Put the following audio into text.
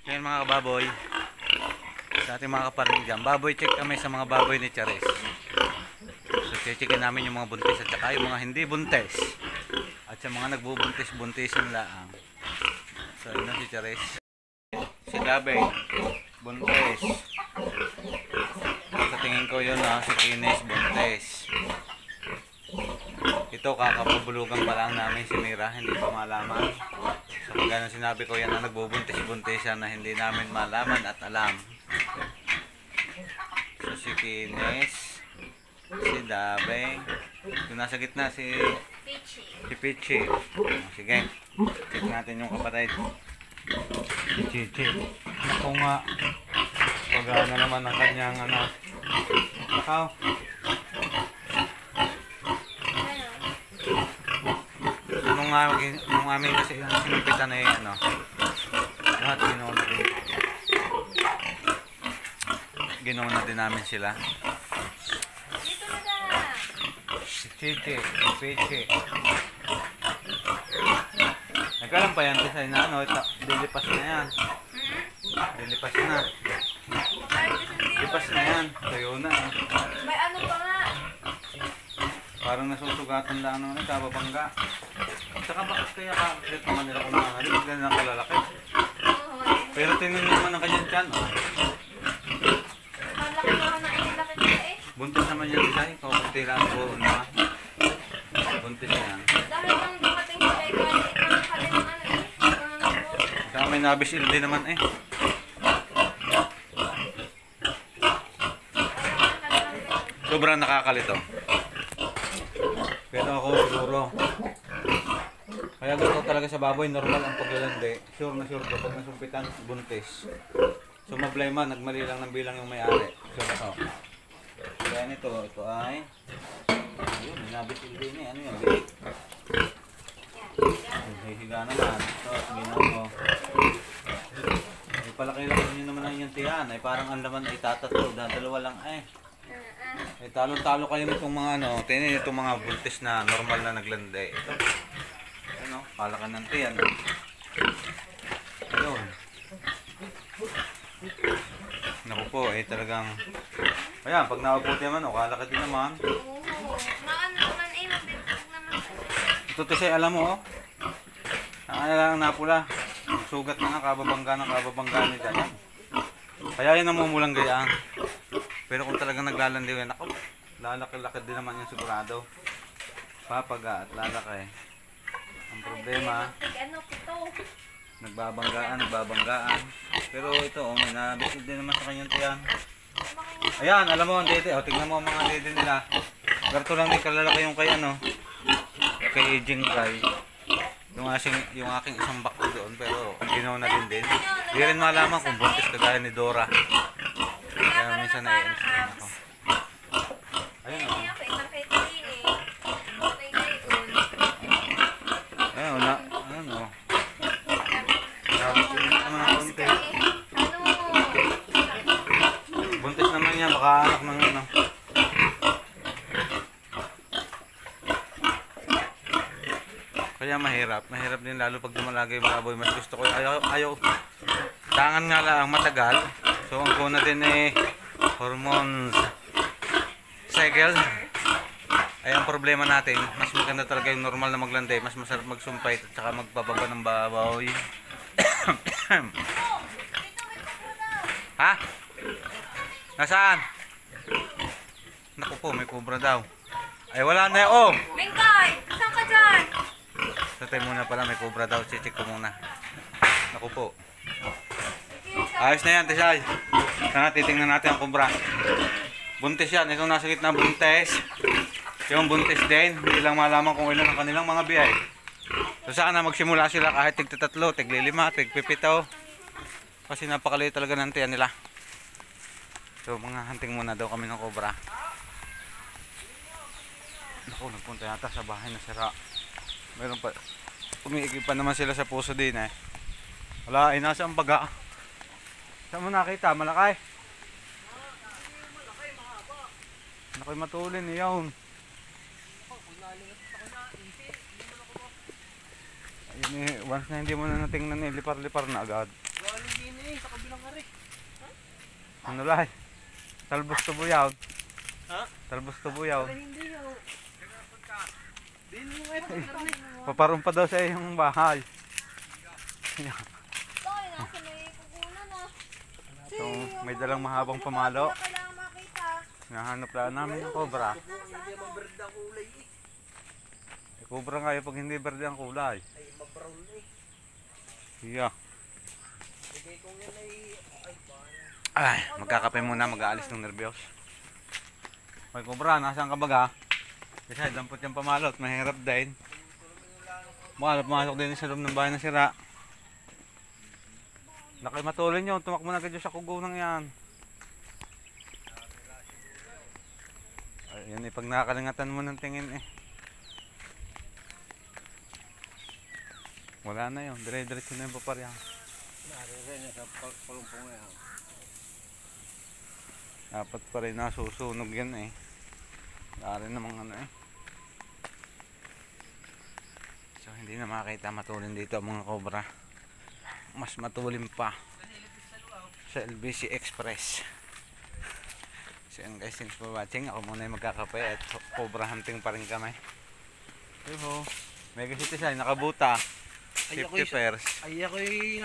Ngayon mga kababoy, sa ating mga kaparinig dyan, baboy check kami sa mga baboy ni Charis. So checkin namin yung mga buntis at saka yung mga hindi buntis. At sa mga nagbubuntis-buntisin laang. So yun si Charis. Si Dabeng, buntis. Sa tingin ko yun si Kines, buntis. Ito kakapabulugan pa lang namin si Mira, hindi pa malaman. So pag ganun sinabi ko yan na nagbubuntis-buntisan na hindi namin malaman at alam. So si Kines, si Dabeng, yung nasa gitna si Pichi. Sige, check natin yung kapatid. Si Chichi. Ako nga, pag ano naman ang kanyang nakaw. Nung amin kasi yung sinipitan ay lahat ginawa din namin sila. Si Chichi, si Pichi. Nagkalang pa yan kasi na dilipas na yan. Dilipas na. Dilipas na yan. Sayo na. May ano pa nga. Parang nasusugatan lang naman kababangga. Saka bakit kaya kakakit naman nila kung mga halit ganun ang kalalaki. Pero tingnan nyo naman ang kanyang tiyan. Malaki na na inilaki nila eh. Buntis naman yan isa. Kakunti lang po na. Buntis yan. Dahil nang dumating sila ay kali ng ano eh. Saka may nabisil din naman eh. Sobrang nakakalito. Pero ako siguro. Kaya gusto talaga sa baboy, normal ang paglalandi. Sure na sure ko pag nasumpitan, buntis. So mablay man, nagmali lang ng bilang yung may-ari. Sure ako. Kaya nito, ito ay ayun, nabisil din eh. Ano yan? Bilik. Hihiga naman. Ito, ginawa mo. Ay palaki-laki nyo naman ang yung tiyan. Ay parang ang laman ay tatatlo. Dalawa lang eh. Ay talo-talo kayo nitong mga tingnan itong mga buntis na normal na naglandi. Ito. Palakan ng tiyan. Ayun. Naku po, talagang ayan, pag nakaputi naman, kalaki din naman. Oo. Maano naman eh, mabibig naman. Ito kasi alam mo, ang lang napula. Sugat na nga, kababangga ni Dayan. Kaya yun namumulang gayaan. Pero kung talagang naglalandi yun, ako, lalaki-laki din naman yung sigurado. Papaga at lalaki. Ang problema, nagbabanggaan. Pero ito, may nabisid din naman sa kanyang tiyan. Ayan, alam mo, ang dede. Tignan mo ang mga dede nila. Garto lang din kalalaki yung kay Jing Kai. Yung aking isang bakto doon, pero ginaw na din. Di rin malaman kung buntis kagaya ni Dora. Kaya minsan na-iinis din ako. Ayun o. Ayun o. Buntis naman yan, baka anak ng Kaya mahirap din lalo pag dumalagay yung baboy. Mas gusto ko, ayaw. Tangan nga lang matagal. So ang kuna din hormones cycle. Ay ang problema natin, mas maganda talaga yung normal na maglandi. Mas masarap magsumpay at saka magpababa ng baboy. Ha? Nasaan? Naku po, may kubra daw. Ay wala na yun. Mingkay, saan ka dyan? Tatay muna pala, may kubra daw. Check ko muna. Naku po. Ayos na yan, Tisay. Sana titingnan natin ang kubra. Buntis yan. Itong nasa gitna buntis. Yung buntis din. Hindi lang malaman kung ilan ang kanilang mga biyay. So sana magsimula sila kahit tig-tatlo, tig-lima, tig-pipito. Kasi napakaliit talaga ng tiyan nila. So mga hunting muna daw kami ng kubra. Naku, nagpunta yata sa bahay na sira. Meron pa. Umiigib pa naman sila sa puso din eh. Wala, nasa ang baga. Saan mo nakita? Malakay? Nakoy matulin yun. Ayun once na hindi mo na natingnan lipar-lipar na agad. Galing din sa kabilang ari. Ano lai? Talbos to buyaw. Ha? Talbos to buyaw. Ay, hindi ako. Dili mo nga karne. Paparumpa daw sa iyong bahay. Tayo, nasa may pugunan na. So, may dalang mahabang pamalo. Wala kailangan makita. Nahanap lang namin ng cobra. Hindi mo berde ang kulay eh. Cobra nga yun pag hindi berde ang kulay. Ay, mabrown eh. Yeah. Bigay kong yan ay... Ay, magkakape muna, mag-aalis ng nervyos. May cobra, nasaan ka baga? Kasi dampot yung pamalot, mahirap din. Baka pumasok din sa loob ng bahay na sira. Laki matulin yun, tumakbo na agad yun sa kugunang yan. Ay, yun eh, pag nakakalingatan mo ng tingin eh. Wala na yun, dire-diretso na yung paparyang. Naririnig sa palumpong na yan. Dapat pa rin nasusunog yan eh. Wala rin namang ano eh. So hindi na makita matulin dito ang mga cobra. Mas matulin pa sa LBC Express. So yun guys, thanks for watching. Ako muna yung magkakape at cobra hunting pa rin kami. Yuhu. Mega City siya, nakabuta. 50 pairs. Ay, ako'y